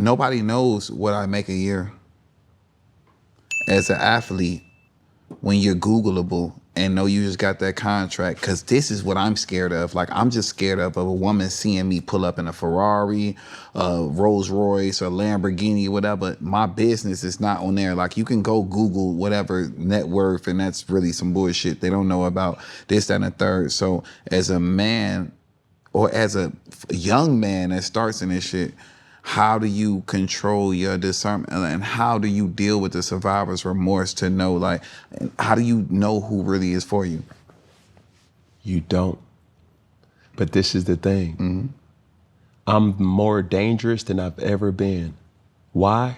nobody knows what I make a year as an athlete when you're Googleable and know you just got that contract. Because this is what I'm scared of. Like, I'm just scared of a woman seeing me pull up in a Ferrari, Rolls Royce, or Lamborghini, whatever. My business is not on there. Like, you can go Google whatever net worth, and that's really some bullshit. They don't know about this, that, and the third. So as a man, or as a young man that starts in this shit, how do you control your discernment, and how do you deal with the survivor's remorse to know, like, how do you know who really is for you? You don't. But this is the thing. Mm-hmm. I'm more dangerous than I've ever been. Why?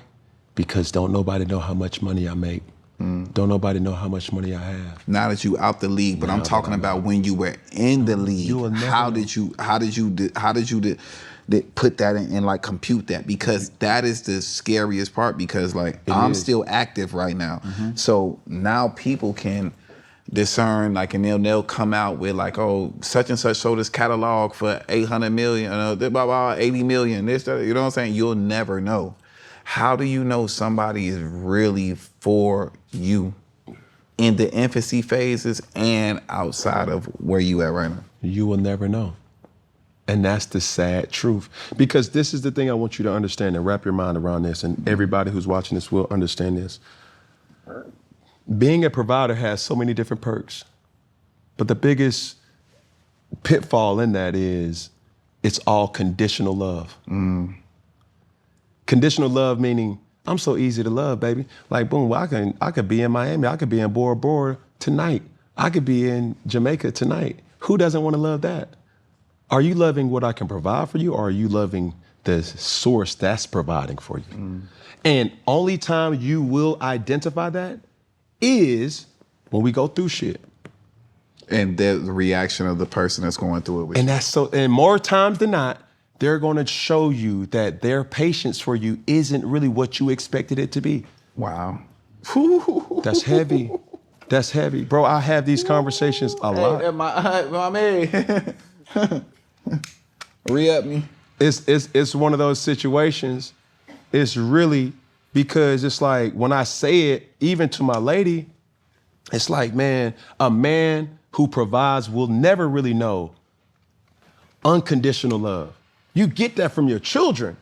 Because don't nobody know how much money I make. Don't nobody know how much money I have. Now that you out the league, but I'm talking about when you were in the league. How did you put that in and like compute that? Because that is the scariest part, because like I'm still active right now. So now people can discern, like, and they'll come out with like, oh, such and such sold this catalog for 800 million, 80 million, this, that, you know what I'm saying? You'll never know. How do you know somebody is really for you in the infancy phases and outside of where you at right now? You will never know. And that's the sad truth. Because this is the thing I want you to understand and wrap your mind around this, and everybody who's watching this will understand this. Being a provider has so many different perks, but the biggest pitfall in that is it's all conditional love. Conditional love meaning, I'm so easy to love, baby. Like, boom, I could be in Miami, I could be in Bora Bora tonight. I could be in Jamaica tonight. Who doesn't want to love that? Are you loving what I can provide for you, or are you loving the source that's providing for you? And only time you will identify that is when we go through shit. And the reaction of the person that's going through it with you. And more times than not, they're going to show you that their patience for you isn't really what you expected it to be. Wow. That's heavy. That's heavy. Bro, I have these conversations a lot. Hey, my man. Re-up me. It's one of those situations. It's really, because it's like when I say it, even to my lady, it's like, man, a man who provides will never really know unconditional love. You get that from your children.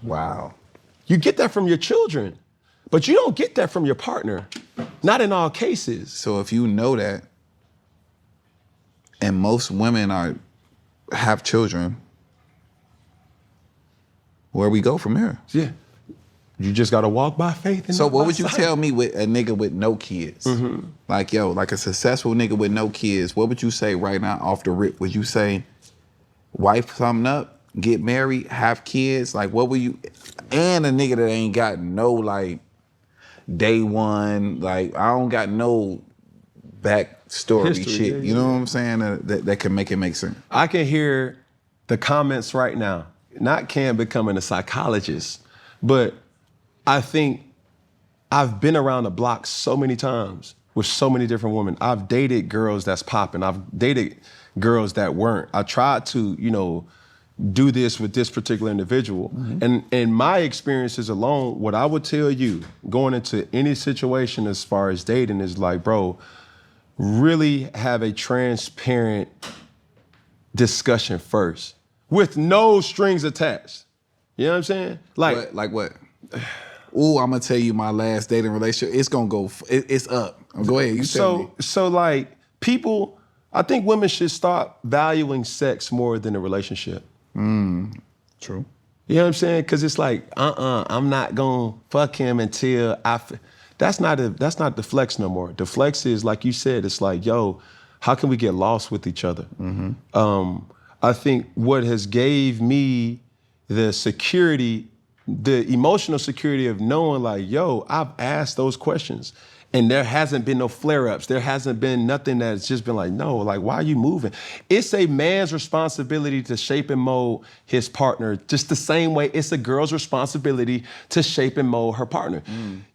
Wow. You get that from your children, but you don't get that from your partner. Not in all cases. So if you know that, and most women have children, where we go from here? Yeah. You just gotta walk by faith. So what would you tell me with a nigga with no kids? Like, yo, like a successful nigga with no kids, what would you say right now off the rip? Would you say wife something up, get married, have kids? Like, what would you, and a nigga that ain't got no like day one, like I don't got no backstory shit. You know what I'm saying? That can make it make sense. I can hear the comments right now. Not Cam becoming a psychologist, but I think I've been around the block so many times with so many different women. I've dated girls that's popping. I've dated girls that weren't. I tried to, do this with this particular individual. And in my experiences alone, what I would tell you going into any situation as far as dating is like, bro, really have a transparent discussion first with no strings attached. You know what I'm saying? Like what? Ooh, I'm gonna tell you my last dating relationship. It's gonna go. It's up. Go ahead. You tell me. So like people, I think women should start valuing sex more than a relationship. True. You know what I'm saying? Because it's like, I'm not gonna fuck him until that's not the flex no more. The flex is, like you said, it's like, yo, how can we get lost with each other? I think what has gave me the security, the emotional security of knowing like, yo, I've asked those questions and there hasn't been no flare-ups. There hasn't been nothing that's just been like, no, like, why are you moving? It's a man's responsibility to shape and mold his partner just the same way it's a girl's responsibility to shape and mold her partner.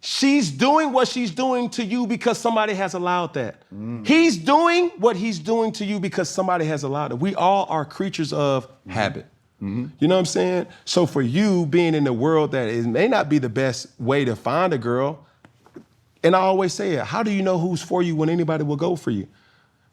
She's doing what she's doing to you because somebody has allowed that. He's doing what he's doing to you because somebody has allowed it. We all are creatures of habit. You know what I'm saying? So for you being in the world that it may not be the best way to find a girl, and I always say it, how do you know who's for you when anybody will go for you?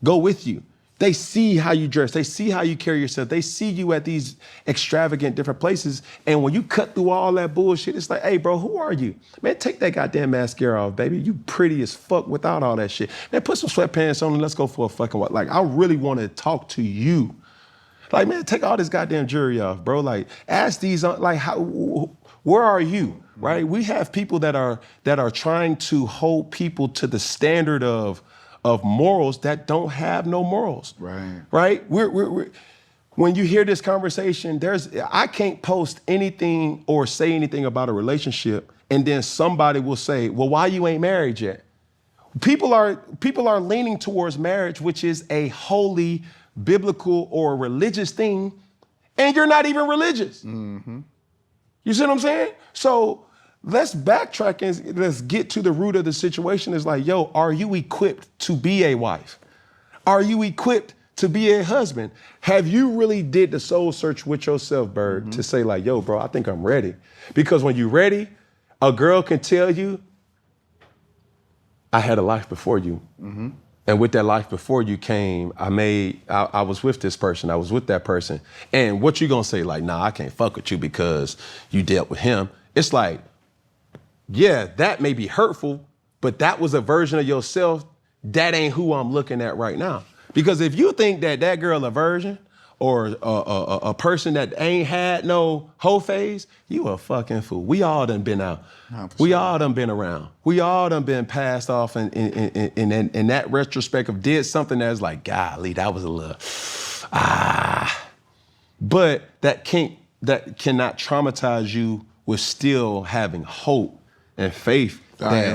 Go with you. They see how you dress. They see how you carry yourself. They see you at these extravagant different places. And when you cut through all that bullshit, it's like, hey, bro, who are you? Man, take that goddamn mascara off, baby. You pretty as fuck without all that shit. Man, put some sweatpants on and let's go for a fucking walk. Like, I really want to talk to you. Like, man, take all this goddamn jewelry off, bro. Like, ask these, like, where are you, right? We have people that are trying to hold people to the standard of morals that don't have no morals. Right? We're when you hear this conversation, I can't post anything or say anything about a relationship and then somebody will say, well, why you ain't married yet? People are leaning towards marriage, which is a holy, biblical, or religious thing, and you're not even religious. You see what I'm saying? So let's backtrack and let's get to the root of the situation. It's like, yo, are you equipped to be a wife? Are you equipped to be a husband? Have you really did the soul search with yourself, Bird, to say like, yo, bro, I think I'm ready? Because when you're ready, a girl can tell you, I had a life before you. And with that life before you came, I was with this person, I was with that person. And what you gonna say? Like, nah, I can't fuck with you because you dealt with him. It's like, yeah, that may be hurtful, but that was a version of yourself. That ain't who I'm looking at right now. Because if you think that girl a virgin or a person that ain't had no whole phase, you a fucking fool. We all done been out. We all done been around. We all done been passed off and in that retrospective did something that's like, golly, that was a little, But that cannot traumatize you with still having hope and faith.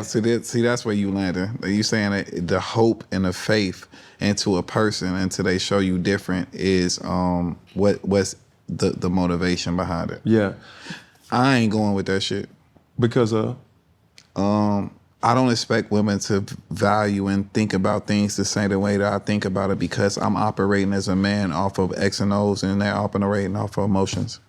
See, that's where you landed. You saying that the hope and the faith into a person until they show you different is what's the motivation behind it. Yeah. I ain't going with that shit. Because I don't expect women to value and think about things the same way that I think about it because I'm operating as a man off of X and O's and they're operating off of emotions.